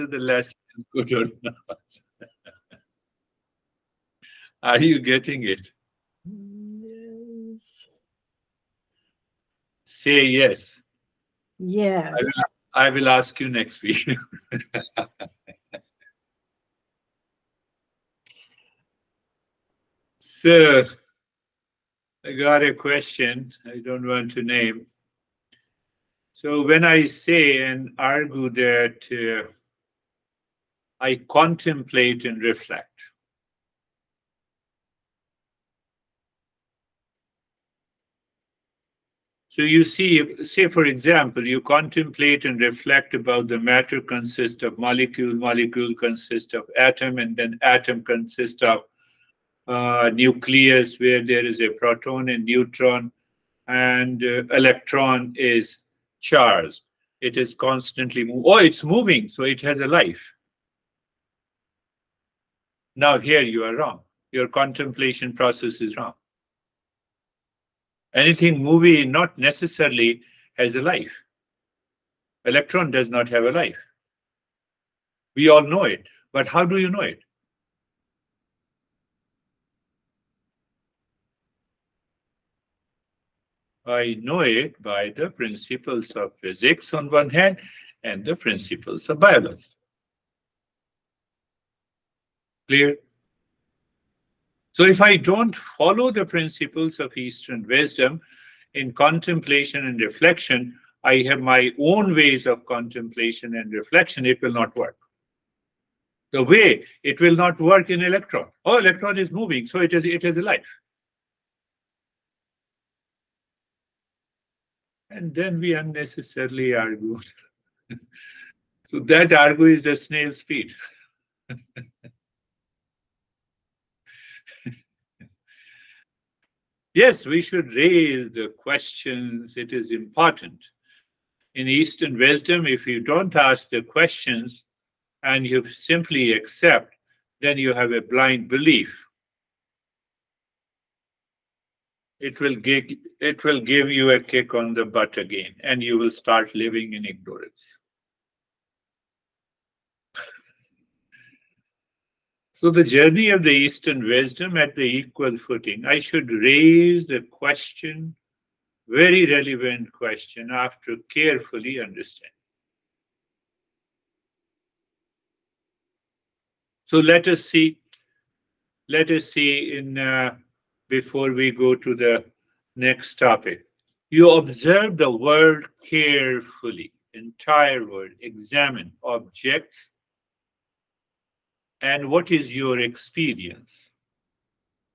the lesson is good or not. Are you getting it? Yes. Say yes. Yes. I will ask you next week. So, I got a question I don't want to name. So, when I say and argue that I contemplate and reflect, so you see, say for example, you contemplate and reflect about the matter consists of molecule, molecule consists of atom, and then atom consists of nucleus, where there is a proton and neutron, and electron is charged. It is constantly moving. Oh, it's moving, so it has a life. Now here you are wrong. Your contemplation process is wrong. Anything moving not necessarily has a life. Electron does not have a life. We all know it, but how do you know it? I know it by the principles of physics on one hand and the principles of biology. Clear? So if I don't follow the principles of Eastern wisdom in contemplation and reflection, I have my own ways of contemplation and reflection, it will not work. The way it will not work in electron. Oh, electron is moving, so it is a life. And then we unnecessarily argue. So that argue is the snail's speed. Yes, we should raise the questions. It is important. In Eastern wisdom, if you don't ask the questions and you simply accept, then you have a blind belief. It will give you a kick on the butt again, and you will start living in ignorance. So the journey of the Eastern wisdom at the equal footing, I should raise the question, very relevant question, after carefully understanding. So let us see in before we go to the next topic. You observe the world carefully, entire world, examine objects, and what is your experience?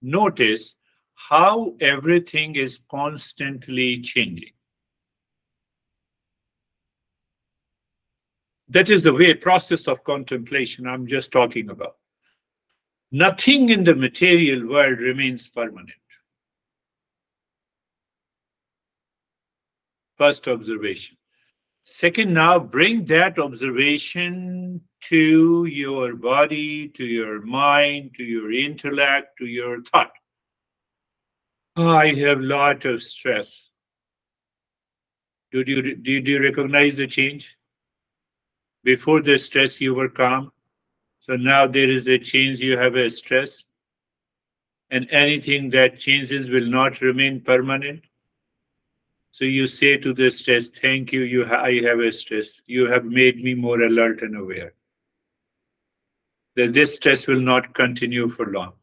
Notice how everything is constantly changing. That is the way process of contemplation I'm just talking about. Nothing in the material world remains permanent. First observation. Second, now bring that observation to your body, to your mind, to your intellect, to your thought. Oh, I have a lot of stress. Did you recognize the change? Before the stress, you were calm. So now there is a change, you have a stress. And anything that changes will not remain permanent. So you say to the stress, thank you, I have a stress. You have made me more alert and aware. That this stress will not continue for long.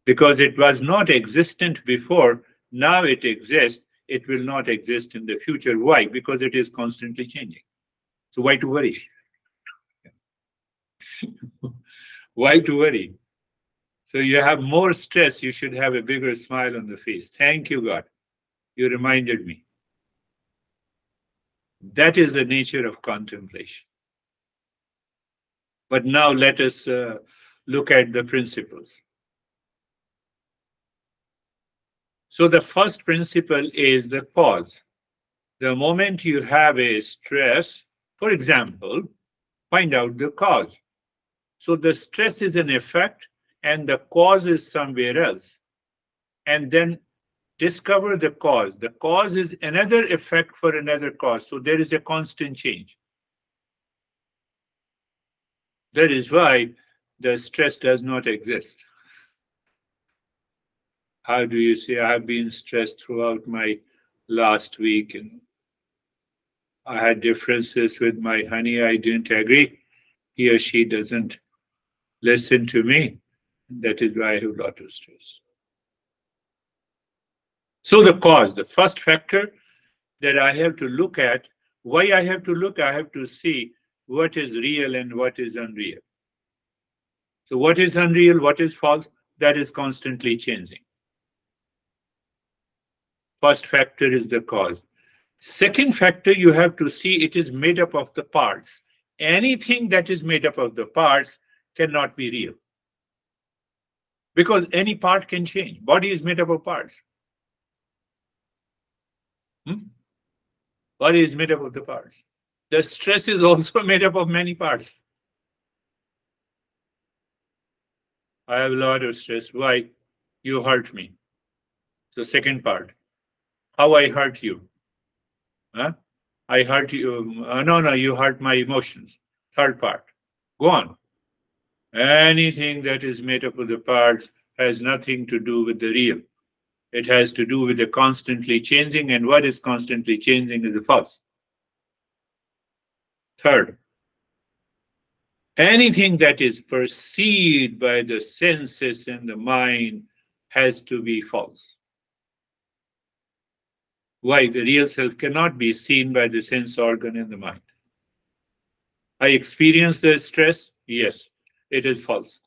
Because it was not existent before, now it exists. It will not exist in the future. Why? Because it is constantly changing. So why to worry? Why to worry? So you have more stress, you should have a bigger smile on the face. Thank you, God. You reminded me. That is the nature of contemplation. But now let us look at the principles. So the first principle is the cause. The moment you have a stress, for example, find out the cause. So the stress is an effect and the cause is somewhere else. And then discover the cause. The cause is another effect for another cause. So there is a constant change. That is why the stress does not exist. How do you say I have been stressed throughout my last week? I had differences with my honey. I didn't agree. He or she doesn't listen to me. That is why I have a lot of stress. So the cause, the first factor that I have to look at, why I have to look, I have to see what is real and what is unreal. So what is unreal, what is false, that is constantly changing. First factor is the cause. Second factor, you have to see it is made up of the parts. Anything that is made up of the parts cannot be real. Because any part can change. Body is made up of parts. Body is made up of the parts. The stress is also made up of many parts. I have a lot of stress. Why? You hurt me. So second part. How I hurt you. Huh? I hurt you. No, you hurt my emotions. Third part. Go on. Anything that is made up of the parts has nothing to do with the real. It has to do with the constantly changing, and what is constantly changing is the false. Third, anything that is perceived by the senses and the mind has to be false. Why? The real self cannot be seen by the sense organ in the mind. I experience the stress? Yes, it is false.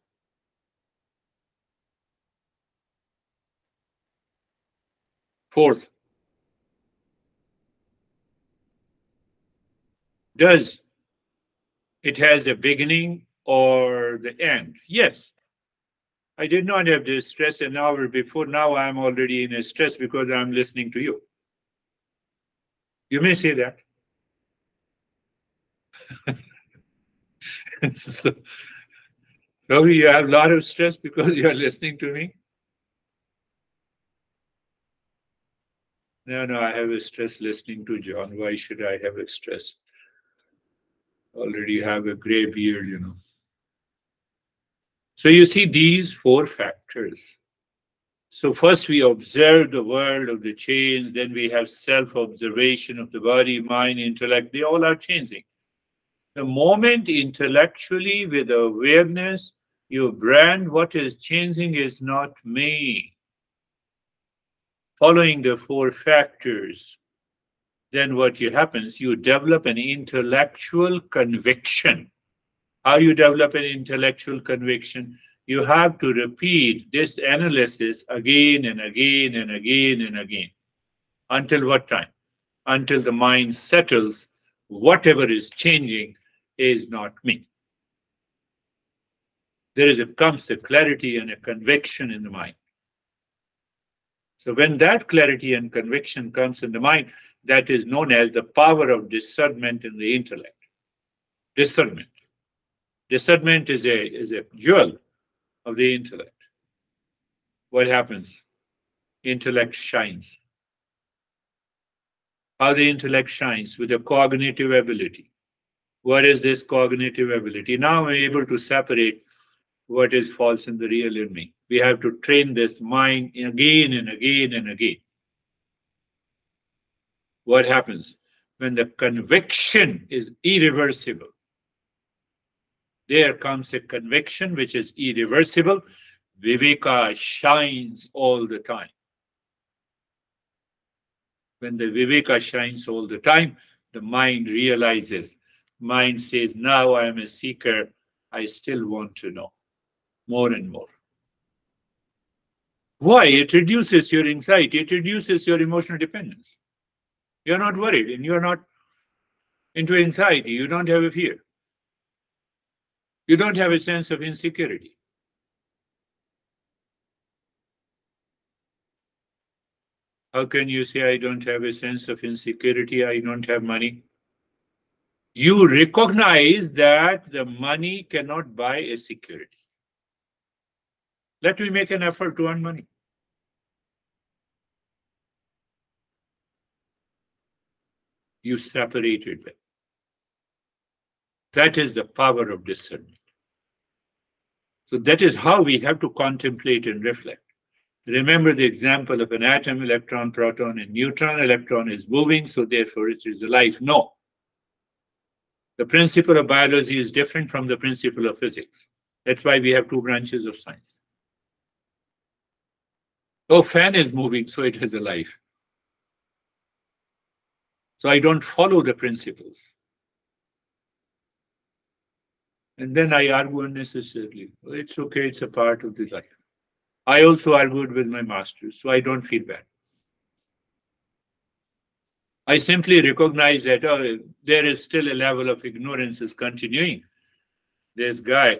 Fourth, does it has a beginning or the end? Yes. I did not have this stress an hour before. Now I'm already in a stress because I'm listening to you. You may say that. so, so you have a lot of stress because you are listening to me? No, I have a stress listening to John. Why should I have a stress? Already have a gray beard. So you see these four factors. So first we observe the world of the change, then we have self-observation of the body, mind, intellect. They all are changing. The moment intellectually with awareness, you brand what is changing is not me. Following the four factors, then what happens, you develop an intellectual conviction. How you develop an intellectual conviction? You have to repeat this analysis again and again and again and again. Until what time? Until the mind settles, whatever is changing is not me. Comes the clarity and a conviction in the mind. So when that clarity and conviction comes in the mind, that is known as the power of discernment in the intellect. Discernment. Discernment is a jewel of the intellect. What happens? Intellect shines. How the intellect shines? With a cognitive ability. What is this cognitive ability? Now I'm able to separate what is false and the real in me. We have to train this mind again and again and again. What happens? When the conviction is irreversible, there comes a conviction which is irreversible. Viveka shines all the time. When the Viveka shines all the time, the mind realizes. Mind says, now I am a seeker. I still want to know more and more. Why? It reduces your anxiety. It reduces your emotional dependence. You're not worried and you're not into anxiety. You don't have a fear. You don't have a sense of insecurity. How can you say I don't have a sense of insecurity? I don't have money. You recognize that the money cannot buy a security. Let me make an effort to earn money. You separated them. That is the power of discernment. So that is how we have to contemplate and reflect. Remember the example of an atom, electron, proton, and neutron. Electron is moving, so therefore it is alive. No. The principle of biology is different from the principle of physics. That's why we have two branches of science. Oh, fan is moving, so it has a life. So I don't follow the principles. And then I argue unnecessarily. It's okay, it's a part of the life. I also argued with my masters, so I don't feel bad. I simply recognize that there is still a level of ignorance is continuing. This guy.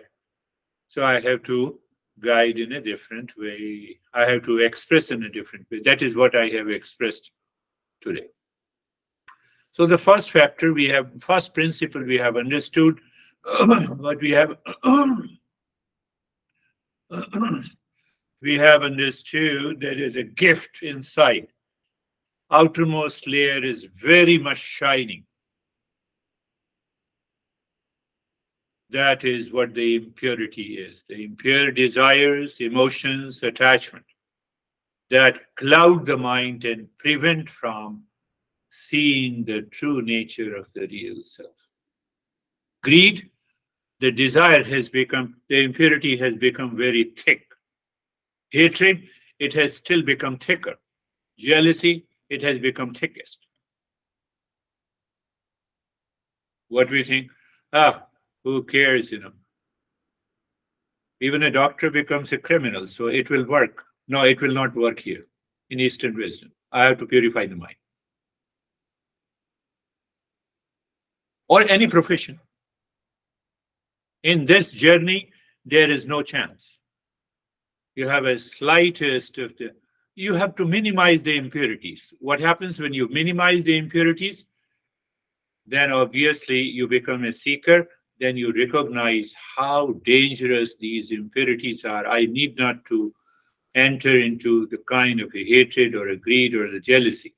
So I have to guide in a different way. I have to express in a different way. That is what I have expressed today. So the first factor we have, first principle we have understood, what we have, we have understood there is a gift inside. Outermost layer is very much shining. That is what the impurity is. The impure desires, emotions, attachment that cloud the mind and prevent from seeing the true nature of the real self. Greed, the desire has become, the impurity has become very thick. Hatred, it has still become thicker. Jealousy, it has become thickest. What we think, who cares, Even a doctor becomes a criminal, so it will work. No, it will not work here in Eastern wisdom. I have to purify the mind. Or any profession. In this journey, there is no chance. You have a slightest of the, you have to minimize the impurities. What happens when you minimize the impurities? Then obviously you become a seeker. Then you recognize how dangerous these impurities are. I need not to enter into the kind of a hatred or a greed or the jealousy.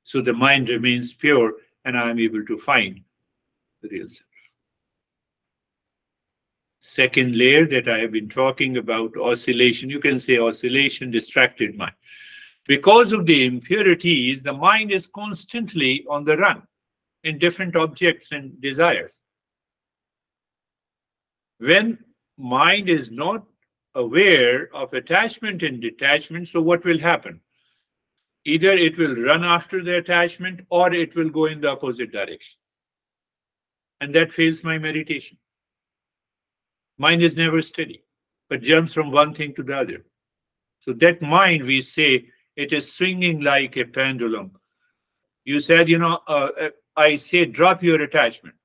So the mind remains pure and I am able to find the real self. Second layer that I have been talking about, oscillation. You can say oscillation, distracted mind. Because of the impurities, the mind is constantly on the run in different objects and desires. When mind is not aware of attachment and detachment, so what will happen? Either it will run after the attachment or it will go in the opposite direction. And that fails my meditation. Mind is never steady, but jumps from one thing to the other. So that mind, we say, it is swinging like a pendulum. You said, I say, drop your attachment.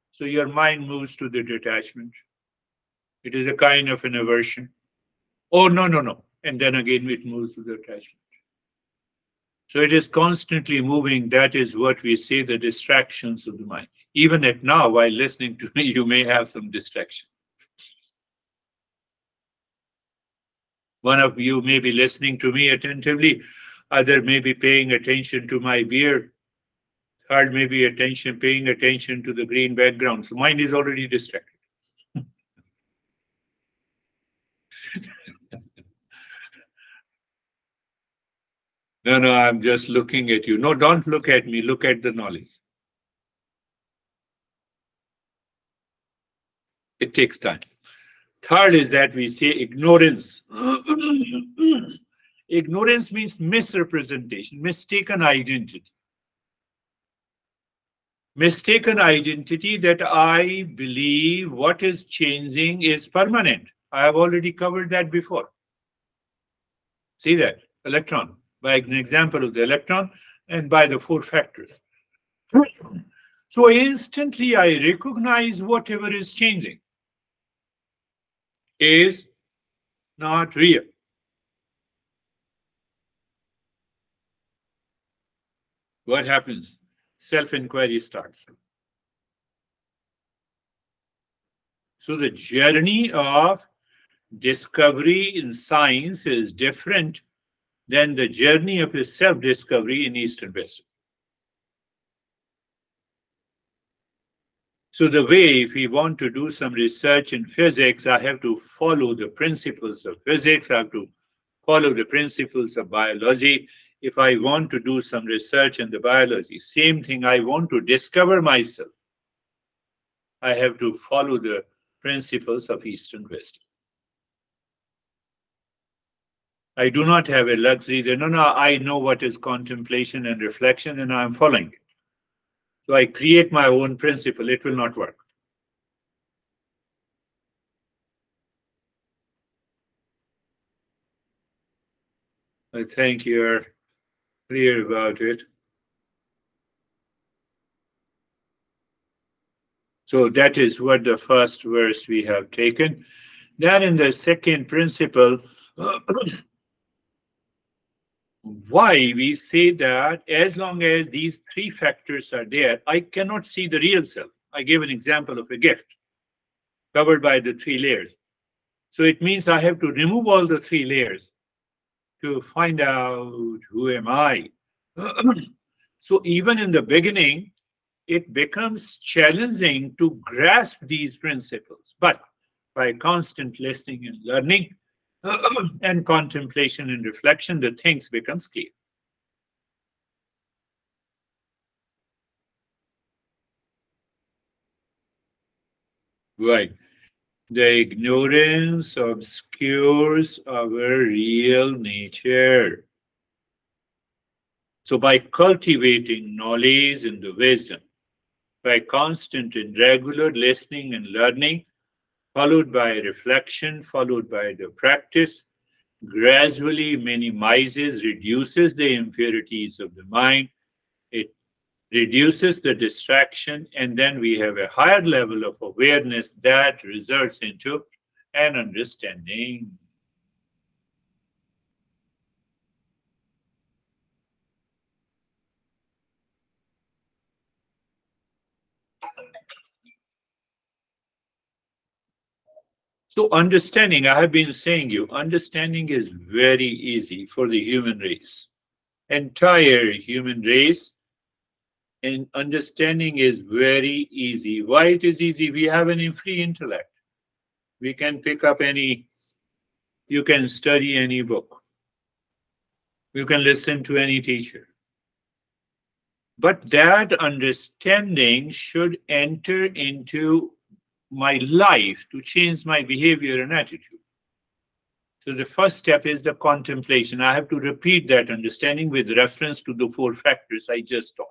So your mind moves to the detachment. It is a kind of an aversion. Oh, no, no, no. And then again, it moves to the attachment. So it is constantly moving. That is what we say, the distractions of the mind. Even at now, while listening to me, you may have some distraction. One of you may be listening to me attentively. Other may be paying attention to my beard. Third may be paying attention to the green background. So mind is already distracted. No, no, I'm just looking at you. No, don't look at me. Look at the knowledge. It takes time. Third is that we say ignorance. Ignorance means misrepresentation, mistaken identity. Mistaken identity that I believe what is changing is permanent. I have already covered that before. See that? Electron, by an example of the electron and by the four factors. So instantly I recognize whatever is changing is not real. What happens? Self-inquiry starts. So the journey of discovery in science is different than the journey of his self-discovery in Eastern wisdom. So the way, if we want to do some research in physics, I have to follow the principles of physics. I have to follow the principles of biology. If I want to do some research in the biology, same thing, I want to discover myself, I have to follow the principles of Eastern wisdom. I do not have a luxury that, no, I know what is contemplation and reflection and I'm following it. So I create my own principle. It will not work. I think you're clear about it. So that is what the first verse we have taken. Then in the second principle, why we say that as long as these three factors are there, I cannot see the real self. I gave an example of a gift covered by the three layers. So it means I have to remove all the three layers to find out who am I. So even in the beginning, it becomes challenging to grasp these principles. But by constant listening and learning and contemplation and reflection, the things becomes clear. Right. The ignorance obscures our real nature. So by cultivating knowledge and the wisdom, by constant and regular listening and learning, followed by reflection, followed by the practice, gradually minimizes, reduces the impurities of the mind. It reduces the distraction, and then we have a higher level of awareness that results into an understanding. So understanding, I have been saying you, understanding is very easy for the human race. Entire human race, and understanding is very easy. Why it is easy? We have an free intellect. We can pick up any, you can study any book. You can listen to any teacher. But that understanding should enter into my life to change my behavior and attitude. So the first step is the contemplation. I have to repeat that understanding with reference to the four factors I just taught.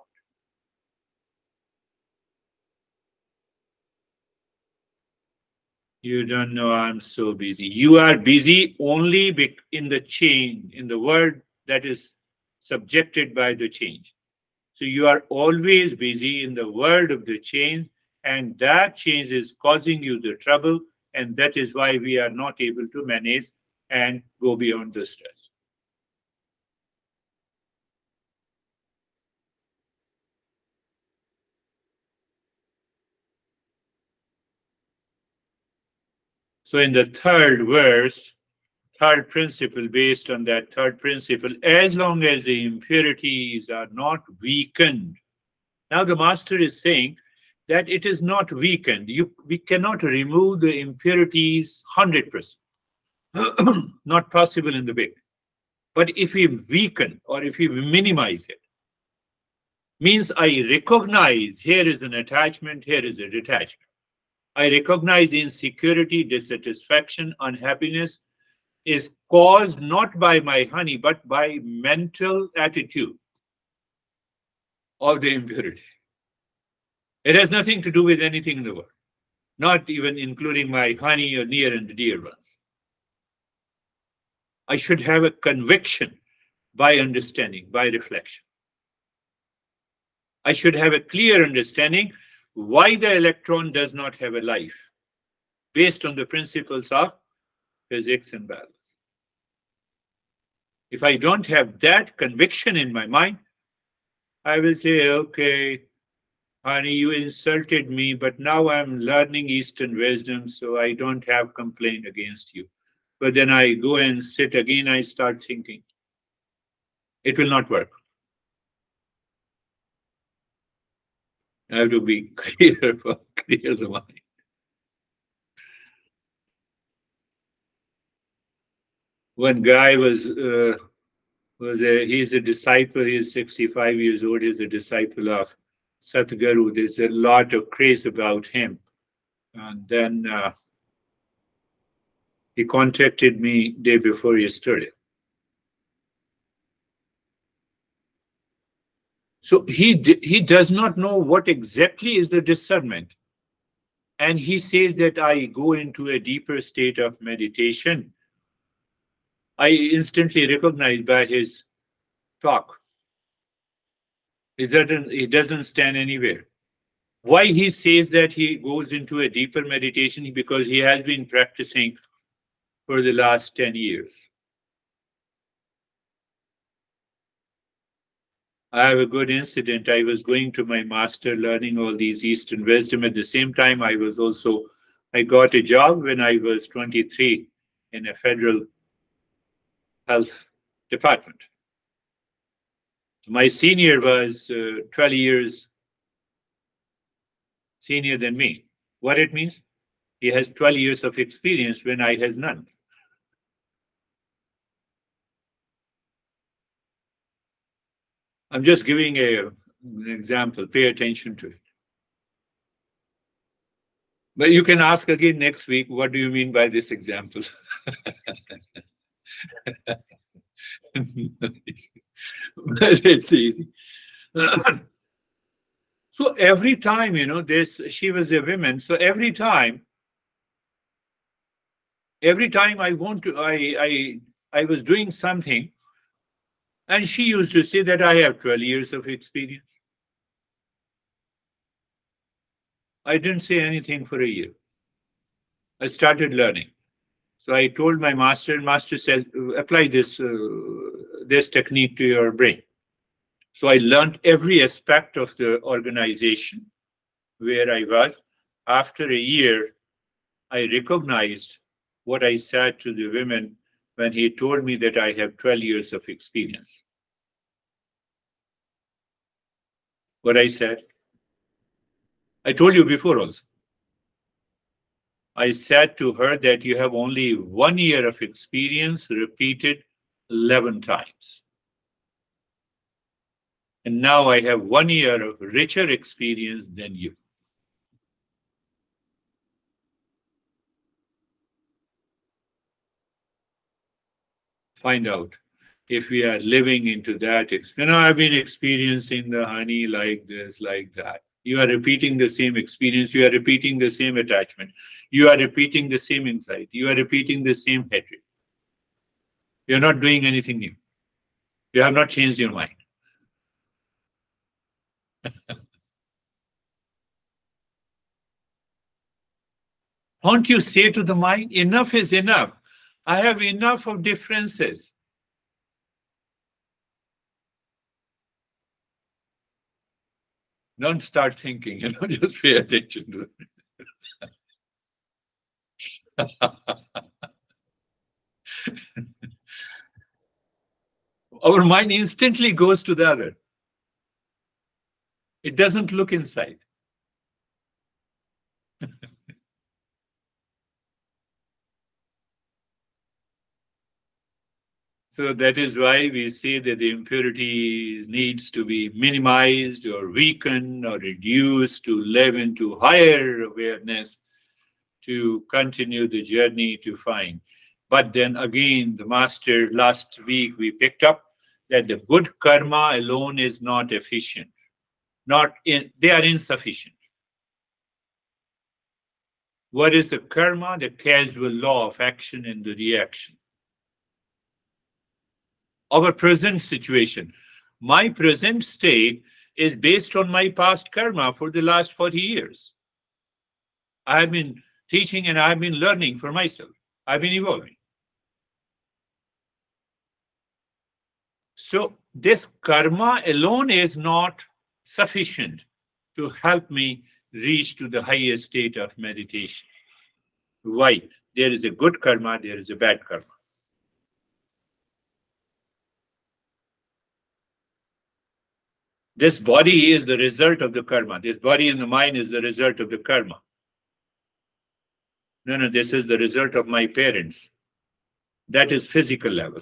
You don't know I'm so busy. You are busy only in the change, in the world that is subjected by the change. So you are always busy in the world of the change, and that change is causing you the trouble, and that is why we are not able to manage and go beyond the stress. So in the third verse, third principle, based on that third principle, as long as the impurities are not weakened. Now the master is saying that it is not weakened. We cannot remove the impurities 100%. Not possible in the big. But if we weaken or if we minimize it, means I recognize here is an attachment, here is a detachment. I recognize insecurity, dissatisfaction, unhappiness is caused not by my honey, but by mental attitude of the impurity. It has nothing to do with anything in the world, not even including my honey or near and dear ones. I should have a conviction by understanding, by reflection. I should have a clear understanding why the electron does not have a life based on the principles of physics and biology. If I don't have that conviction in my mind, I will say, okay, honey, you insulted me, but now I'm learning Eastern wisdom, so I don't have complaint against you. But then I go and sit again, I start thinking. It will not work. I have to be clear about clear the mind. One guy he's a disciple. He's 65 years old. He's a disciple of Satguru. There's a lot of craze about him. And then he contacted me day before yesterday. So he does not know what exactly is the discernment. And he says that I go into a deeper state of meditation. I instantly recognize by his talk. He doesn't stand anywhere. Why he says that he goes into a deeper meditation? Because he has been practicing for the last 10 years. I have a good incident. I was going to my master, learning all these Eastern wisdom. At the same time, I got a job when I was 23 in a federal health department. My senior was 12 years senior than me. What it means? He has 12 years of experience when I has none. I'm just giving an example. Pay attention to it. But you can ask again next week, what do you mean by this example? It's easy. So every time, she was a woman. So every time I was doing something, and she used to say that I have 12 years of experience. I didn't say anything for a year. I started learning. So I told my master, and master says, apply this technique to your brain. So I learned every aspect of the organization where I was. After a year, I recognized what I said to the women when he told me that I have 12 years of experience. What I said, I told you before also. I said to her that you have only 1 year of experience repeated 11 times. And now I have 1 year of richer experience than you. Find out if we are living into that. I've been experiencing the honey like this, like that. You are repeating the same experience. You are repeating the same attachment. You are repeating the same anxiety. You are repeating the same hatred. You're not doing anything new. You have not changed your mind. Don't you say to the mind, enough is enough. I have enough of differences. Don't start thinking, just pay attention to it. Our mind instantly goes to the other. It doesn't look inside. So that is why we say that the impurities needs to be minimized or weakened or reduced to live into higher awareness to continue the journey to find. But then again, the master, last week we picked up that the good karma alone is not efficient. They are insufficient. What is the karma? The causal law of action and the reaction. Our present situation. My present state is based on my past karma for the last 40 years. I have been teaching and I have been learning for myself. I've been evolving. So this karma alone is not sufficient to help me reach to the highest state of meditation. Why? There is a good karma, there is a bad karma. This body is the result of the karma. This body and the mind is the result of the karma. No, no, this is the result of my parents. That is physical level.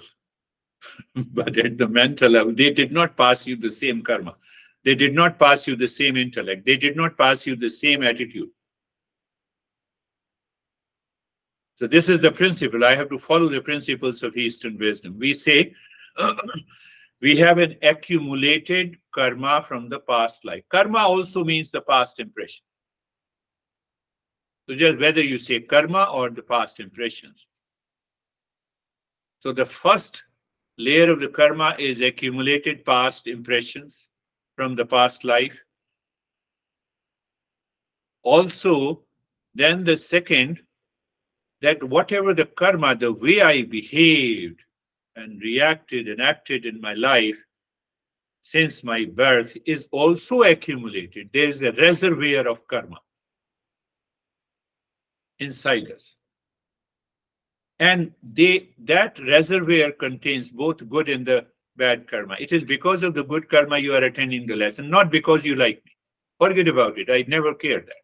But at the mental level, they did not pass you the same karma. They did not pass you the same intellect. They did not pass you the same attitude. So this is the principle. I have to follow the principles of Eastern wisdom. We say we have an accumulated karma from the past life. Karma also means the past impression. So just whether you say karma or the past impressions. So the first layer of the karma is accumulated past impressions from the past life. Also, then the second, that whatever the karma, the way I behaved and reacted and acted in my life since my birth is also accumulated. There is a reservoir of karma inside us. And that reservoir contains both good and the bad karma. It is because of the good karma you are attending the lesson, not because you like me. Forget about it. I never cared that.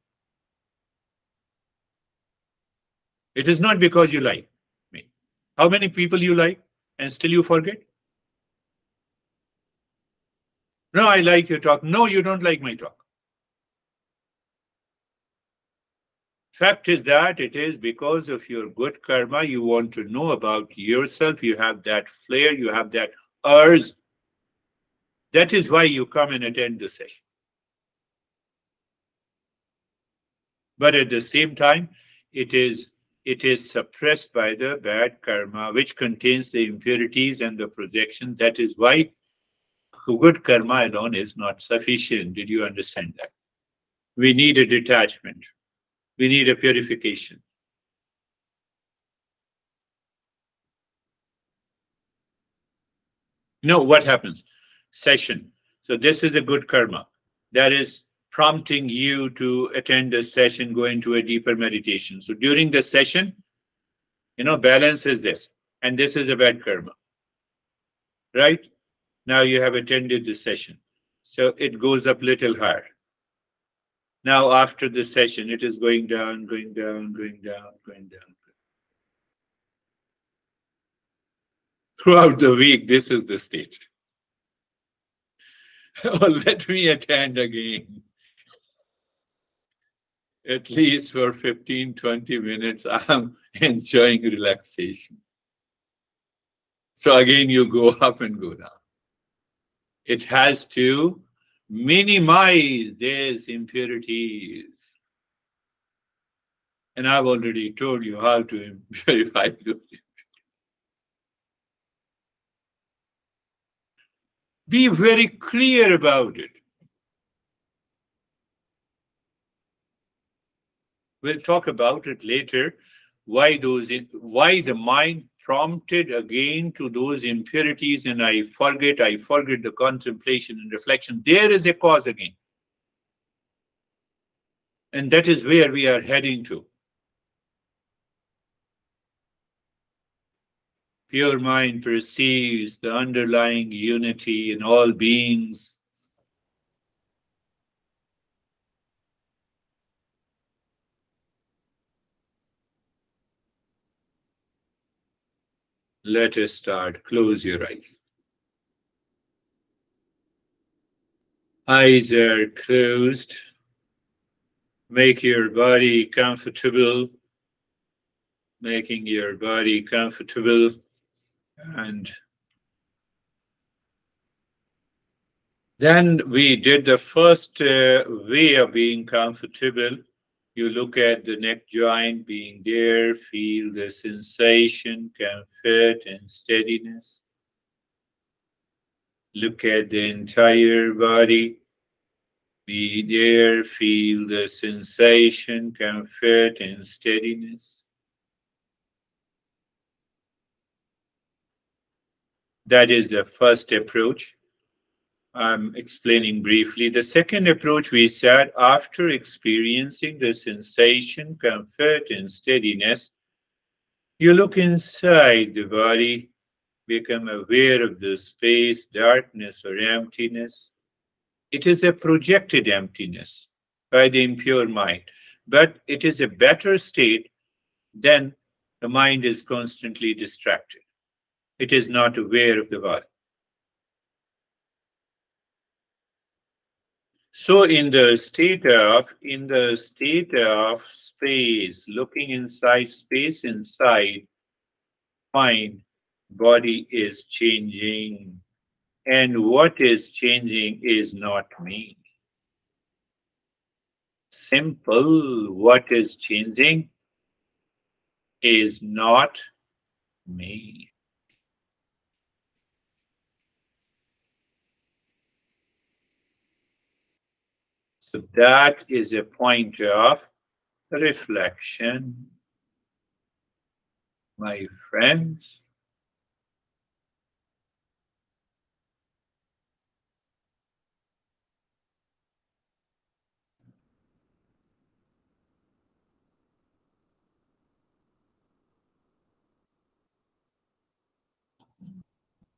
It is not because you like me. How many people you like and still you forget? No, I like your talk. No, you don't like my talk. Fact is that it is because of your good karma. You want to know about yourself. You have that flair. You have that urge. That is why you come and attend the session. But at the same time, it is suppressed by the bad karma, which contains the impurities and the projection. That is why good karma alone is not sufficient. Did you understand that? We need a detachment. We need a purification. No, what happens? Session. So this is a good karma. That is prompting you to attend the session, go into a deeper meditation. So during the session, balance is this. And this is a bad karma. Right? Now you have attended the session. So it goes up little higher. Now after the session, it is going down, going down, going down, going down. Throughout the week, this is the state. Oh, let me attend again. At least for 15, 20 minutes, I'm enjoying relaxation. So again, you go up and go down. It has to minimize these impurities. And I've already told you how to purify those. Be very clear about it. We'll talk about it later, why the mind prompted again to those impurities, and I forget the contemplation and reflection. There is a cause again. And that is where we are heading to. Pure mind perceives the underlying unity in all beings. Let us start. Close your eyes. Eyes are closed. Make your body comfortable. Making your body comfortable. And then we did the first way of being comfortable. You look at the neck joint being there, feel the sensation, comfort, and steadiness. Look at the entire body. Be there, feel the sensation, comfort, and steadiness. That is the first approach. I'm explaining briefly. The second approach we said, after experiencing the sensation, comfort, and steadiness, you look inside the body, become aware of the space, darkness, or emptiness. It is a projected emptiness by the impure mind, but it is a better state than the mind is constantly distracted. It is not aware of the body. So in the state of space, looking inside space inside mind, body is changing. And what is changing is not me. Simple, what is changing is not me. So that is a point of reflection, my friends.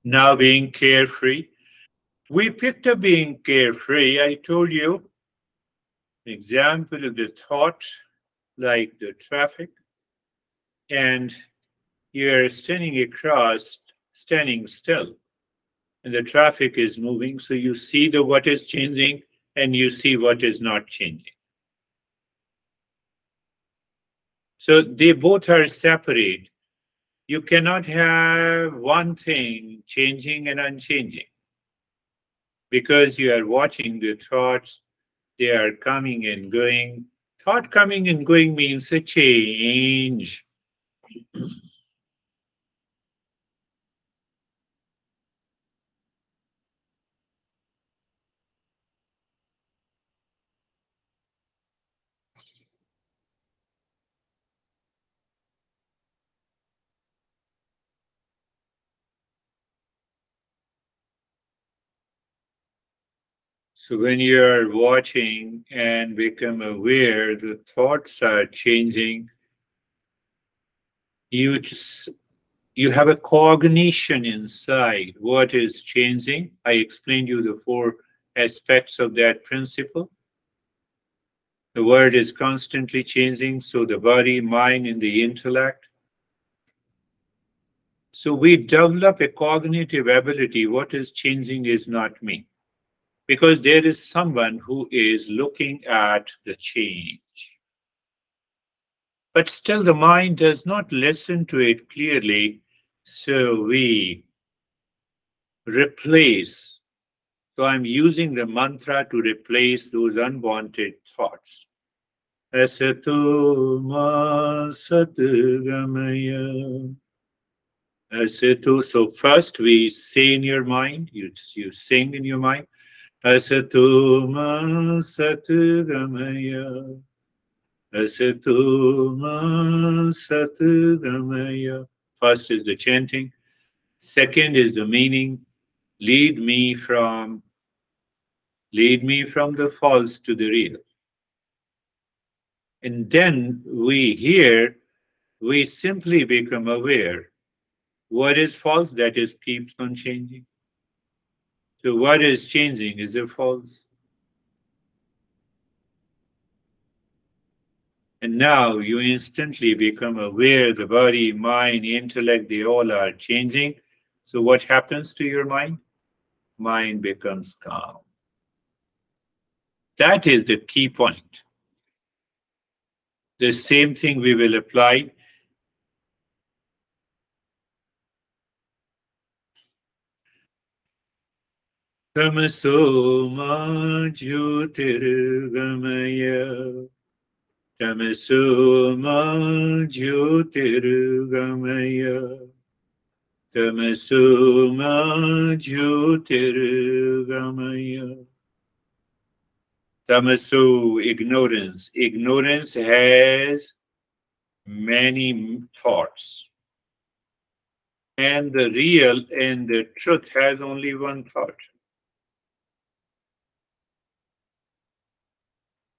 Now being carefree. We picked up being carefree. I told you an example of the thought like the traffic, and you're standing still, and the traffic is moving. So you see the what is changing and you see what is not changing. So they both are separate. You cannot have one thing changing and unchanging because you are watching the thoughts, they are coming and going. Thought coming and going means a change. So when you are watching and become aware, the thoughts are changing. You just you have a cognition inside what is changing. I explained you the four aspects of that principle. The world is constantly changing, so the body, mind, and the intellect. So we develop a cognitive ability. What is changing is not me. Because there is someone who is looking at the change. But still, the mind does not listen to it clearly, so we replace. So I'm using the mantra to replace those unwanted thoughts. Asatu ma satgamaya. Asatu. So first we say in your mind, you sing in your mind. Asatu ma satgamaya. Asatu ma satgamaya. First is the chanting. Second is the meaning. Lead me from the false to the real. And then we simply become aware. What is false? That is keeps on changing. So what is changing is a false. And now you instantly become aware the body, mind, intellect, they all are changing. So what happens to your mind? Mind becomes calm. That is the key point. The same thing we will apply. Tamaso ma jyotirgamaya. Tamaso ma jyotirgamaya. Tamaso ma jyotirgamaya. Tamaso, ignorance. Ignorance has many thoughts. And the real and the truth has only one thought.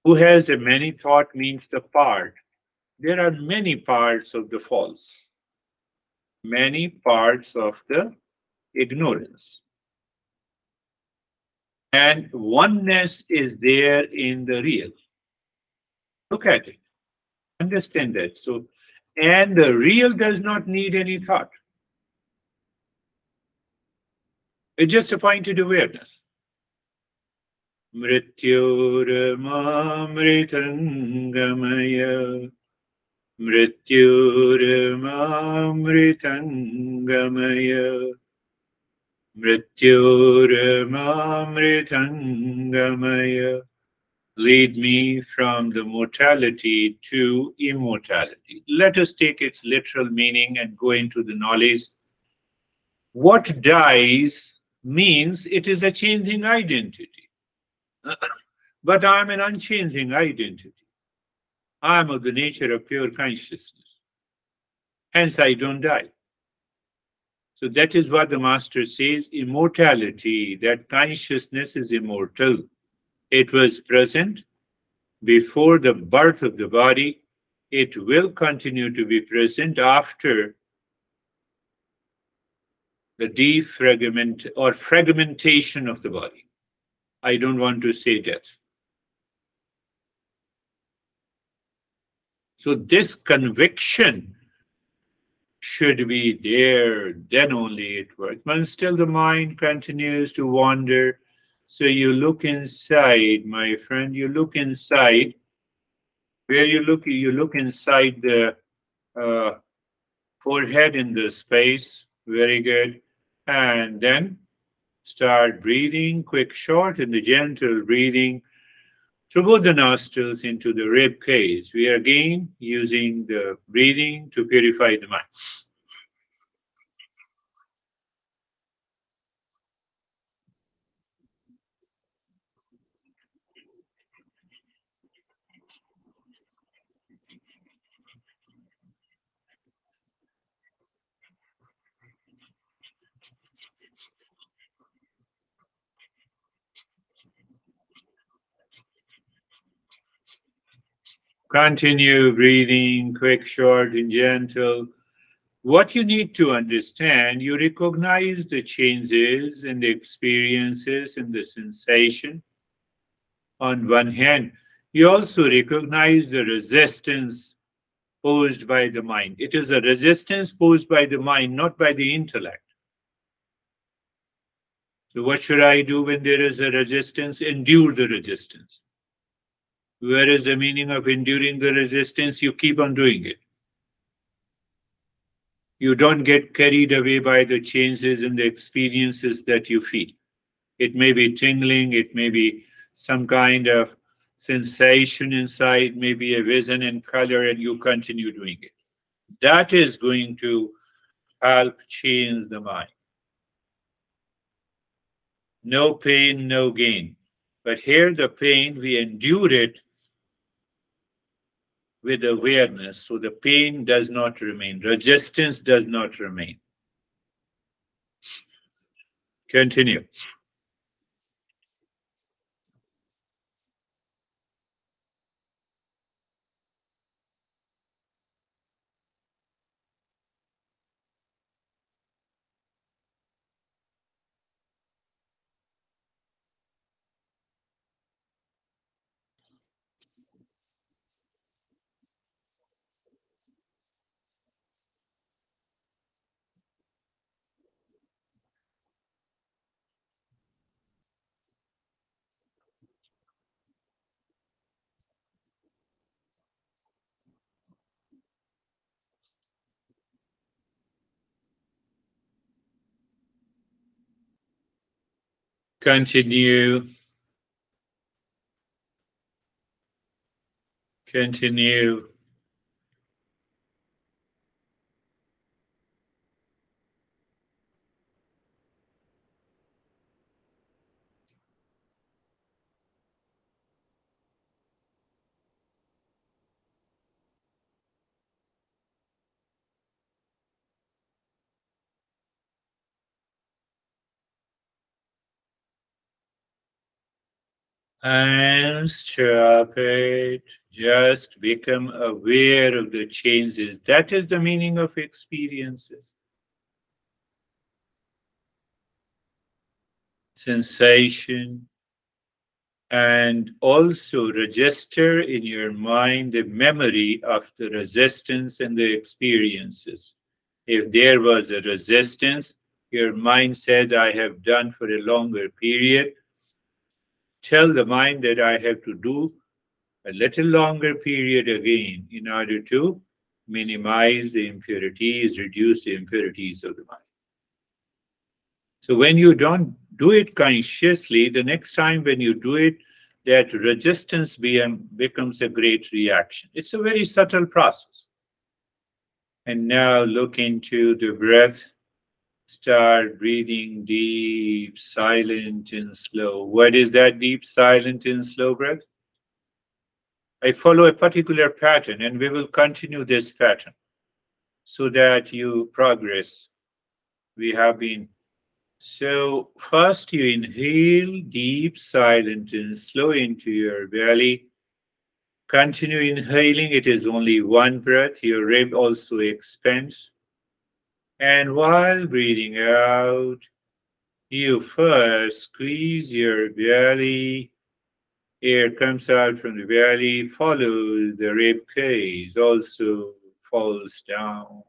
Who has a many thought means the part. There are many parts of the false, many parts of the ignorance. And oneness is there in the real. Look at it. Understand that. So, and the real does not need any thought. It's just a pointed awareness. Mrityurmamritangamaya. Mrityurmamritangamaya. Mrityurmamritangamaya. Lead me from the mortality to immortality. Let us take its literal meaning and go into the knowledge. What dies means it is a changing identity. But I'm an unchanging identity. I'm of the nature of pure consciousness. Hence, I don't die. So that is what the master says, immortality, that consciousness is immortal. It was present before the birth of the body. It will continue to be present after the defragment or fragmentation of the body. I don't want to say death. So this conviction should be there, then only it works. But still the mind continues to wander. So you look inside, my friend, you look inside. Where you look inside the uh, forehead in the space. Very good. And then start breathing, quick, short, and the gentle breathing through both the nostrils into the rib cage. We are again using the breathing to purify the mind. Continue breathing, quick, short, and gentle. What you need to understand, you recognize the changes and the experiences and the sensation. On one hand, you also recognize the resistance posed by the mind. It is a resistance posed by the mind, not by the intellect. So, what should I do when there is a resistance? Endure the resistance. Where is the meaning of enduring the resistance? You keep on doing it. You don't get carried away by the changes and the experiences that you feel. It may be tingling, it may be some kind of sensation inside, maybe a vision in color, and you continue doing it. That is going to help change the mind. No pain, no gain. But here, the pain, we endure it with awareness. So the pain does not remain, resistance does not remain. Continue. Continue. Continue. And stop it. Just become aware of the changes. That is the meaning of experiences. Sensation, and also register in your mind the memory of the resistance and the experiences. If there was a resistance, your mind said, I have done for a longer period. Tell the mind that I have to do a little longer period again in order to minimize the impurities, reduce the impurities of the mind. So when you don't do it consciously, the next time when you do it, that resistance becomes a great reaction. It's a very subtle process. And now look into the breath. Start breathing deep, silent, and slow. What is that deep, silent, and slow breath? I follow a particular pattern, and we will continue this pattern so that you progress. We have been. So, first you inhale deep, silent, and slow into your belly. Continue inhaling, it is only one breath. Your rib also expands. And while breathing out, you first squeeze your belly. Air comes out from the belly, follows the rib cage, also falls down.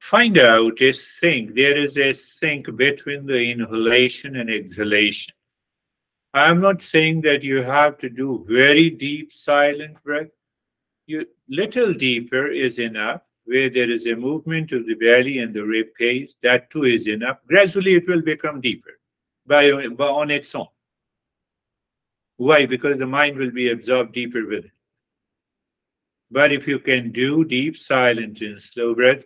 Find out a sync. There is a sync between the inhalation and exhalation. I am not saying that you have to do very deep silent breath. You little deeper is enough. Where there is a movement of the belly and the rib cage, that too is enough. Gradually, it will become deeper by on its own. Why? Because the mind will be absorbed deeper with it. But if you can do deep, silent, and slow breath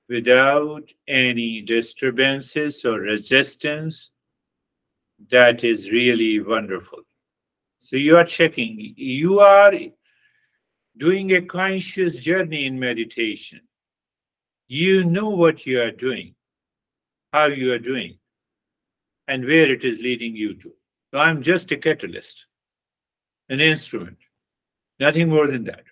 without any disturbances or resistance, that is really wonderful. So you are checking, you are doing a conscious journey in meditation. You know what you are doing, how you are doing, and where it is leading you to. So I'm just a catalyst, an instrument, nothing more than that.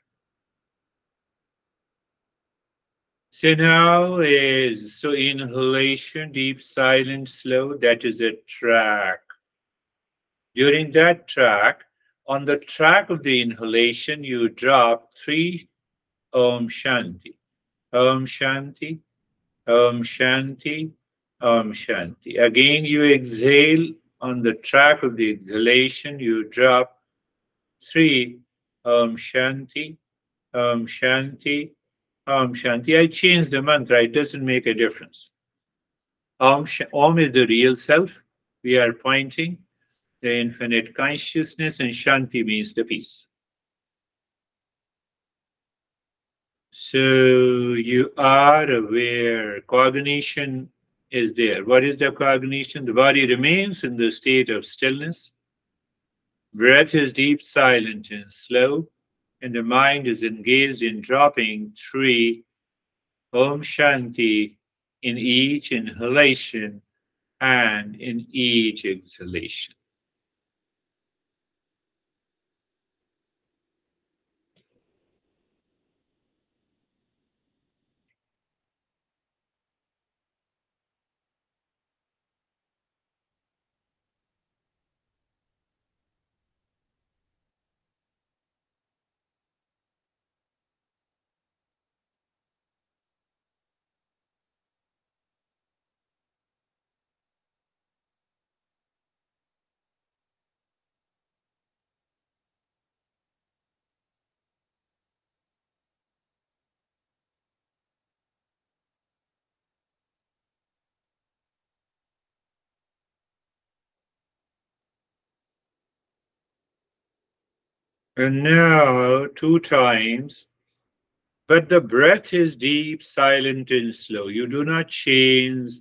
So now is so inhalation, deep, silent, slow, that is a track. During that track, on the track of the inhalation, you drop three Om Shanti. Om Shanti, Om Shanti, Om Shanti. Again, you exhale. On the track of the exhalation, you drop three Om Shanti, Om Shanti, Om Shanti. I changed the mantra, it doesn't make a difference. Om is the real self. We are pointing the infinite consciousness, and Shanti means the peace. So you are aware, cognition is there. What is the cognition? The body remains in the state of stillness. Breath is deep, silent, and slow, and the mind is engaged in dropping three Om Shanti in each inhalation and in each exhalation. And now, two times, but the breath is deep, silent, and slow. You do not change.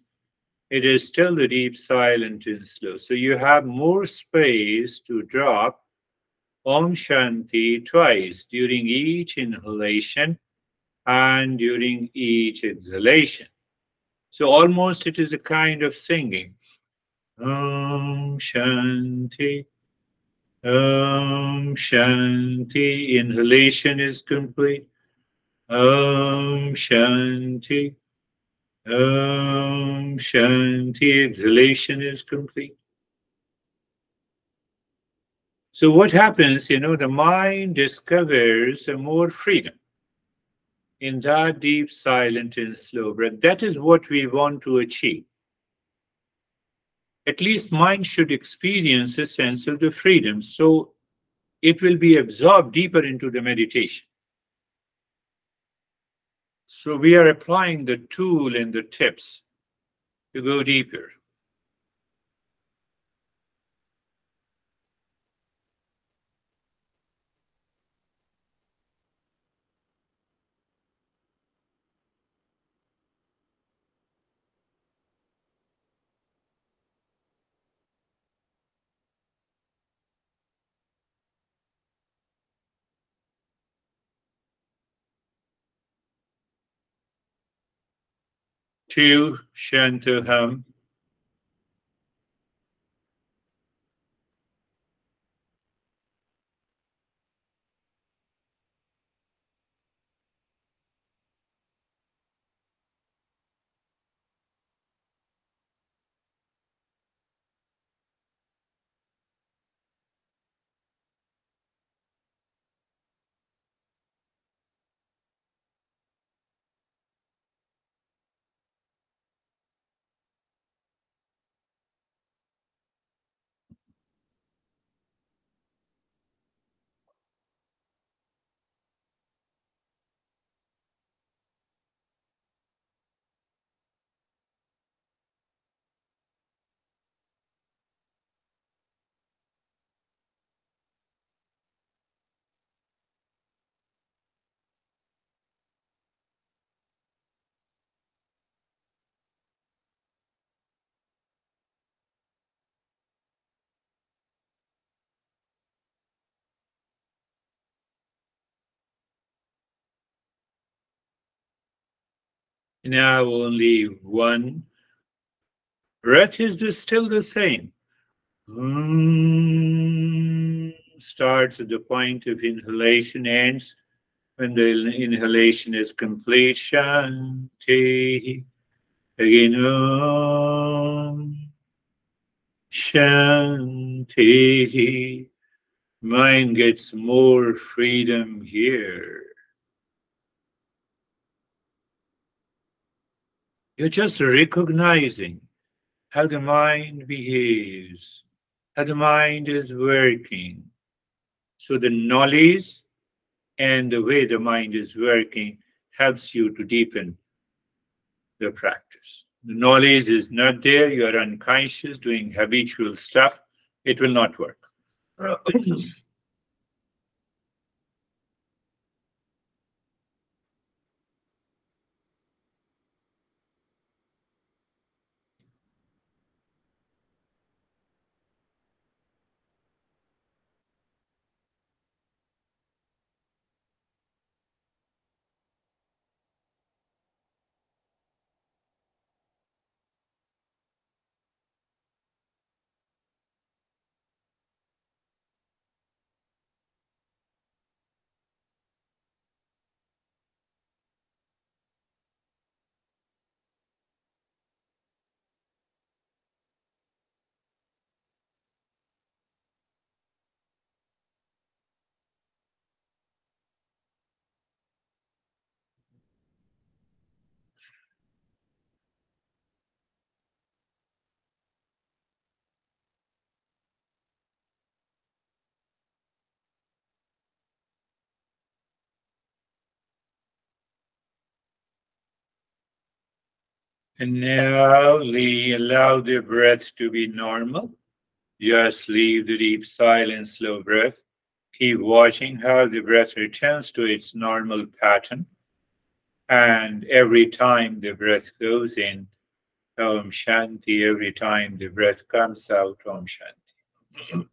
It is still the deep, silent, and slow. So you have more space to drop Om Shanti twice during each inhalation and during each exhalation. So almost it is a kind of singing. Om Shanti, Om Shanti. Inhalation is complete. Om Shanti, Om Shanti. Exhalation is complete. So what happens, the mind discovers more freedom in that deep, silent, and slow breath. That is what we want to achieve. At least mind should experience a sense of the freedom. So it will be absorbed deeper into the meditation. So we are applying the tool and the tips to go deeper. Two, Shantaham. Now only one. Breath is still the same. Starts at the point of inhalation, ends when the inhalation is complete. Shanti. Again, Shanti. Mind gets more freedom here. You're just recognizing how the mind behaves, how the mind is working. So the knowledge and the way the mind is working helps you to deepen the practice. The knowledge is not there, you are unconscious, doing habitual stuff, it will not work. And now allow the breath to be normal. Just leave the deep, silent, slow breath. Keep watching how the breath returns to its normal pattern. And every time the breath goes in, Om Shanti. Every time the breath comes out, Om Shanti.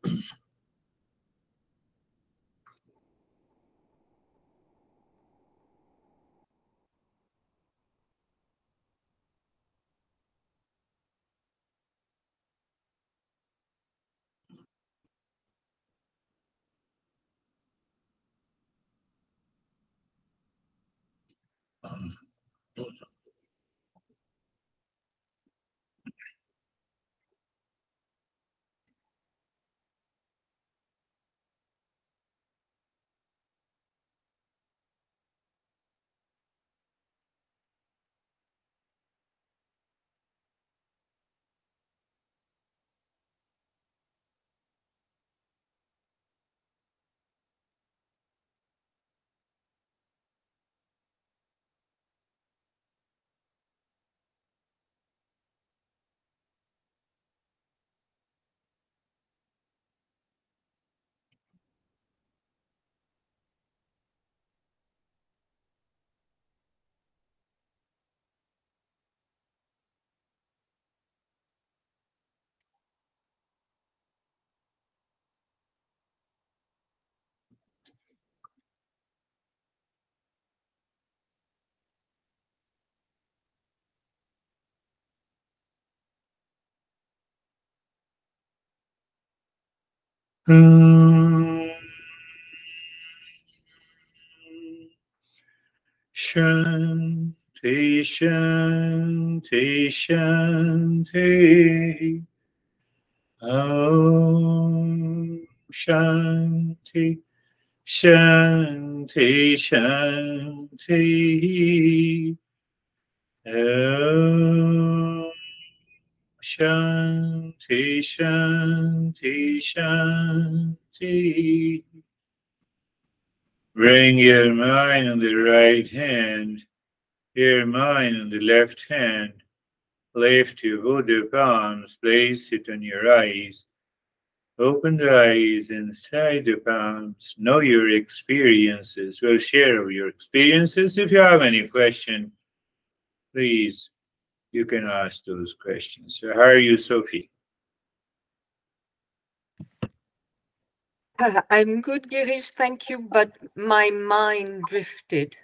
Shanti, Shanti, Shanti. Om Shanti, Shanti, Shanti. Om Shanti, Shanti, Shanti. Bring your mind on the right hand, your mind on the left hand. Lift your Buddha palms, place it on your eyes. Open the eyes inside the palms. Know your experiences. We'll share your experiences. If you have any question, please, you can ask those questions. So how are you, Sophie? I'm good, Girish, thank you, but my mind drifted.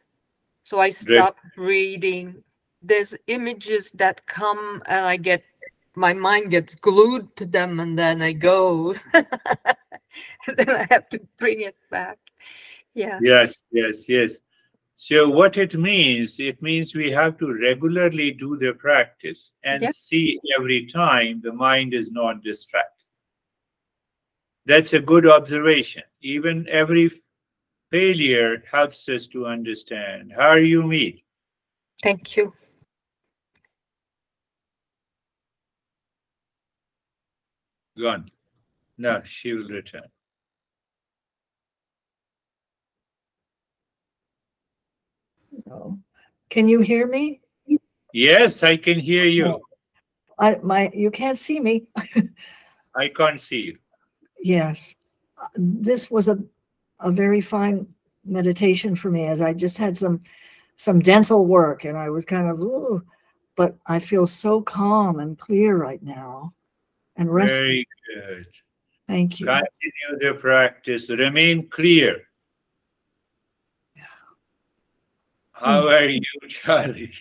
So I Drift. stopped breathing. There's images that come and my mind gets glued to them and then I go. Then I have to bring it back. Yeah. Yes, yes, yes. So what it means we have to regularly do the practice and Yeah. see every time the mind is not distracted. That's a good observation. Even every failure helps us to understand. How are you, me? Thank you. Gone. No, she will return. No. Can you hear me? Yes, I can hear you. You can't see me. I can't see you. Yes. This was a very fine meditation for me, as I just had some dental work and I was kind of, ooh, but I feel so calm and clear right now and restful. Very good. Thank you. Continue the practice. Remain clear. How are you, Charlie?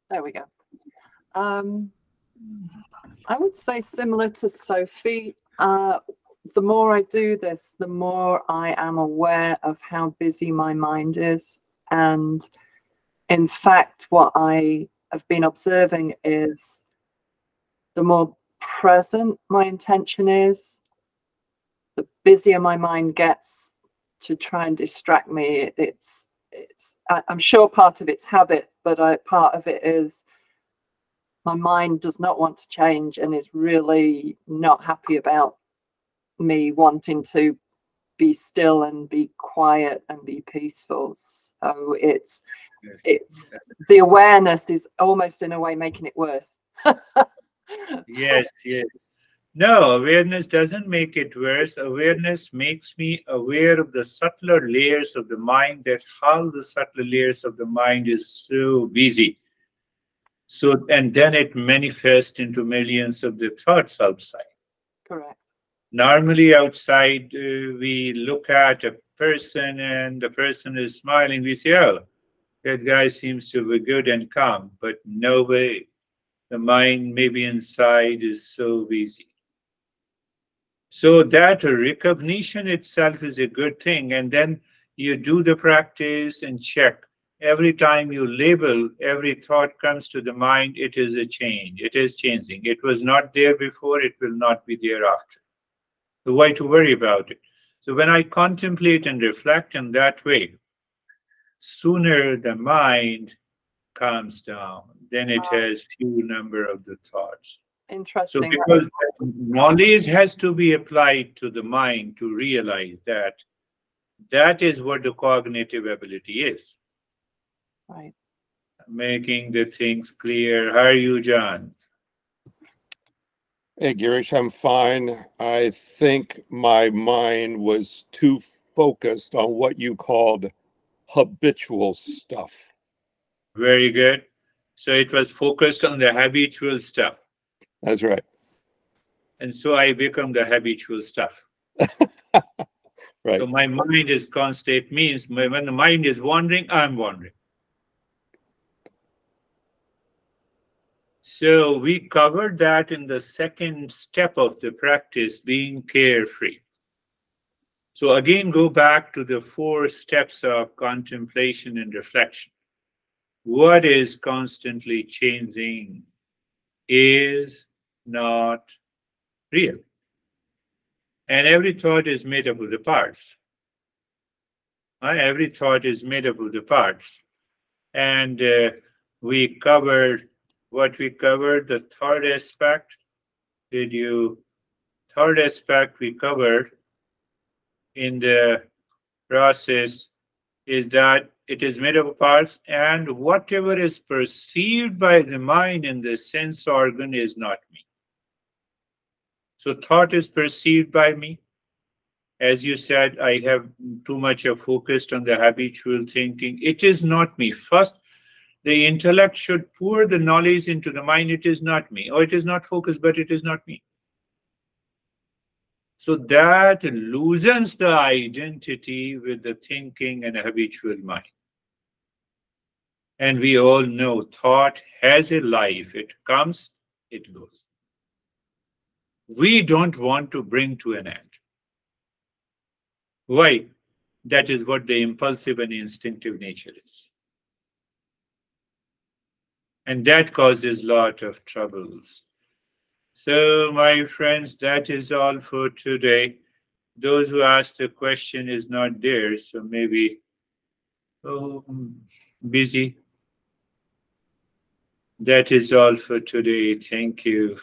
There we go. I would say similar to Sophie. The more I do this, the more I am aware of how busy my mind is. And in fact, what I have been observing is the more present my intention is, the busier my mind gets to try and distract me. I'm sure part of it's habit, but part of it is my mind does not want to change and is really not happy about me wanting to be still and be quiet and be peaceful. So it's the awareness is almost in a way making it worse. Yes, yes. No, awareness doesn't make it worse. Awareness makes me aware of the subtler layers of the mind, that how the subtler layers of the mind is so busy. So, and then it manifests into millions of the thoughts outside. Correct. Normally outside, we look at a person and the person is smiling. We say, oh, that guy seems to be good and calm. But no way. The mind maybe inside is so busy. So that recognition itself is a good thing. And then you do the practice and check. Every time you label, every thought comes to the mind, it is a change. It is changing. It was not there before, it will not be there after. So why to worry about it? So when I contemplate and reflect in that way, sooner the mind calms down, then it has few number of the thoughts. So Interesting. because knowledge has to be applied to the mind to realize that that is what the cognitive ability is. Right. Making the things clear. How are you, John? Hey, Girish, I'm fine. I think my mind was too focused on what you called habitual stuff. Very good. So it was focused on the habitual stuff. That's right. And so I become the habitual stuff. Right. So my mind is constant, means when the mind is wandering, I'm wandering. So we covered that in the second step of the practice, being carefree. So again, go back to the 4 steps of contemplation and reflection. What is constantly changing is not real. And every thought is made up of the parts. Every thought is made up of the parts. And we covered what we covered, the third aspect. Third aspect we covered in the process is that it is made up of parts, and whatever is perceived by the mind in the sense organ is not me. So thought is perceived by me. As you said, I have too much of focused on the habitual thinking. It is not me. First, the intellect should pour the knowledge into the mind. It is not me. Or it is not focused, but it is not me. So that loosens the identity with the thinking and habitual mind. And we all know thought has a life. It comes, it goes. We don't want to bring to an end. Why? That is what the impulsive and instinctive nature is. And that causes a lot of troubles. So, my friends, that is all for today. Those who asked the question is not there, so maybe busy. That is all for today. Thank you.